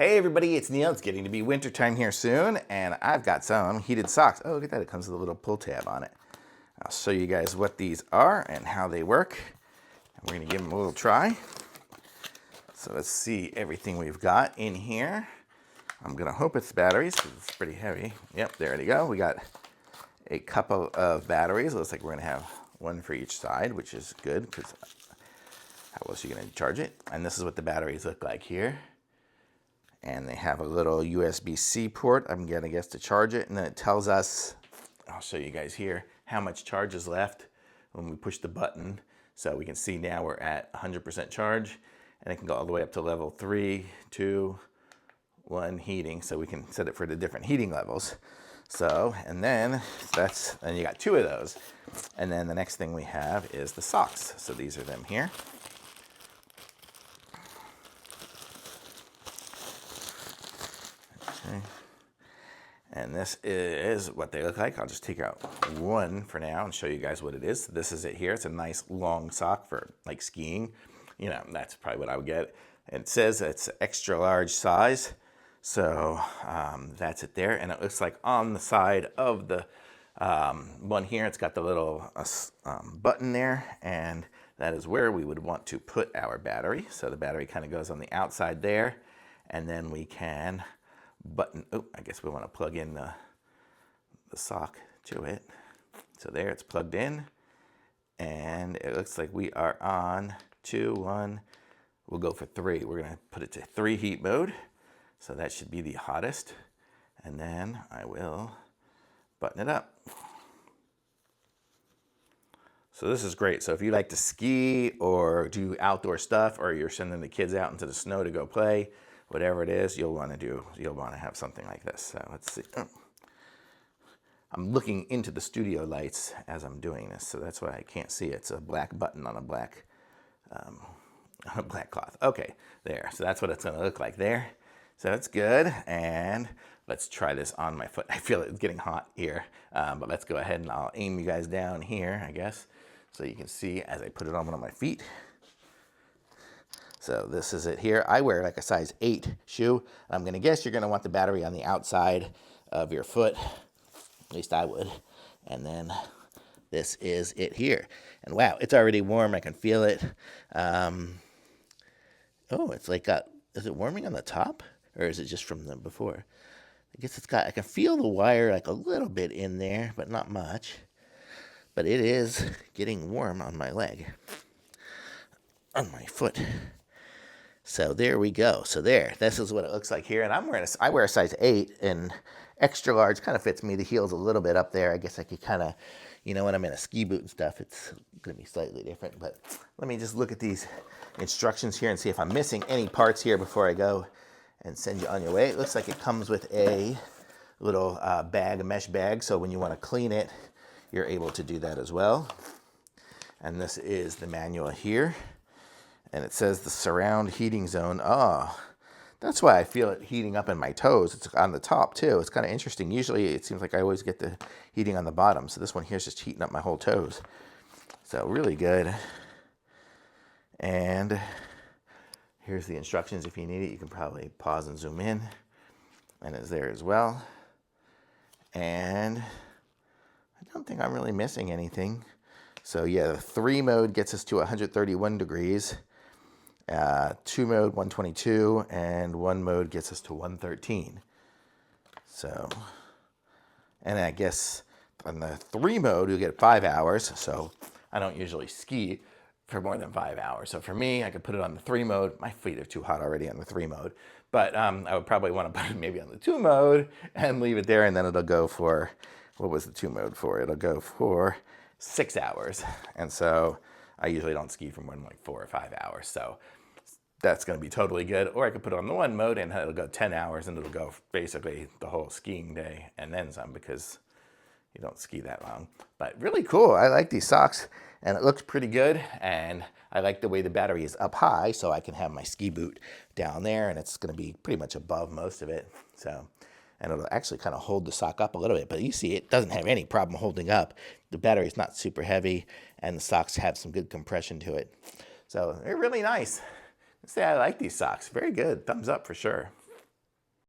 Hey everybody, it's Neil. It's getting to be wintertime here soon, and I've got some heated socks. Oh, look at that, it comes with a little pull tab on it. I'll show you guys what these are and how they work. And we're gonna give them a little try. So let's see everything we've got in here. I'm gonna hope it's batteries, because it's pretty heavy. Yep, there we go. We got a couple of batteries. Looks like we're gonna have one for each side, which is good, because how else are you gonna charge it? And this is what the batteries look like here. And they have a little USB-C port, I'm gonna guess, to charge it. And then it tells us, I'll show you guys here, how much charge is left when we push the button. So we can see now we're at 100% charge, and it can go all the way up to level 3, 2, 1 heating. So we can set it for the different heating levels. So, and then you got 2 of those. And then the next thing we have is the socks. So these are them here. Okay. And this is what they look like. I'll just take out one for now and show you guys what it is. This is it here. It's a nice long sock for like skiing. You know, that's probably what I would get. And it says it's extra large size. So that's it there. And it looks like on the side of the one here, it's got the little button there. And that is where we would want to put our battery. So the battery kind of goes on the outside there. And then we can button, oh, I guess we want to plug in the sock to it. So there, it's plugged in, and it looks like we are on 2, 1, we'll go for 3. We're going to put it to 3 heat mode, so that should be the hottest, and then I will button it up. So this is great. So if you like to ski or do outdoor stuff, or you're sending the kids out into the snow to go play, whatever it is you'll want to have something like this. So let's see. I'm looking into the studio lights as I'm doing this, so that's why I can't see it. It's a black button on a black cloth. Okay, there. So that's what it's going to look like there. So that's good. And let's try this on my foot. I feel it's getting hot here, but let's go ahead and I'll aim you guys down here, I guess, so you can see as I put it on one of my feet. So this is it here. I wear like a size 8 shoe. I'm gonna guess you're gonna want the battery on the outside of your foot. At least I would. And then this is it here. And wow, it's already warm. I can feel it. Oh, it's like is it warming on the top? Or is it just from the before? I guess I can feel the wire like a little bit in there, but not much. But it is getting warm on my leg, on my foot. So there we go. So there, this is what it looks like here. And I wear a size 8, and extra large kind of fits me. The heel's a little bit up there. I guess I could kind of, you know, when I'm in a ski boot and stuff, it's going to be slightly different. But let me just look at these instructions here and see if I'm missing any parts here before I go and send you on your way. It looks like it comes with a little bag, a mesh bag. So when you want to clean it, you're able to do that as well. And this is the manual here. And it says the surround heating zone. Oh, that's why I feel it heating up in my toes. It's on the top too. It's kind of interesting. Usually it seems like I always get the heating on the bottom. So this one here is just heating up my whole toes. So really good. And here's the instructions. If you need it, you can probably pause and zoom in. And it's there as well. And I don't think I'm really missing anything. So yeah, the 3 mode gets us to 131 degrees. 2 mode 122, and 1 mode gets us to 113. So, and I guess on the 3 mode you'll get 5 hours. So I don't usually ski for more than 5 hours. So for me, I could put it on the 3 mode. My feet are too hot already on the 3 mode, but I would probably want to put it maybe on the 2 mode and leave it there, and then it'll go for, what was the 2 mode for? It'll go for 6 hours. And so I usually don't ski for more than like 4 or 5 hours. So that's going to be totally good. Or I could put it on the 1 mode and it'll go 10 hours and it'll go basically the whole skiing day and then some, because you don't ski that long. But really cool. I like these socks, and it looks pretty good. And I like the way the battery is up high, so I can have my ski boot down there, and it's going to be pretty much above most of it. So, and it'll actually kind of hold the sock up a little bit, but you see it doesn't have any problem holding up. The battery is not super heavy, and the socks have some good compression to it. So they're really nice. Say I like these socks. Very good. Thumbs up for sure.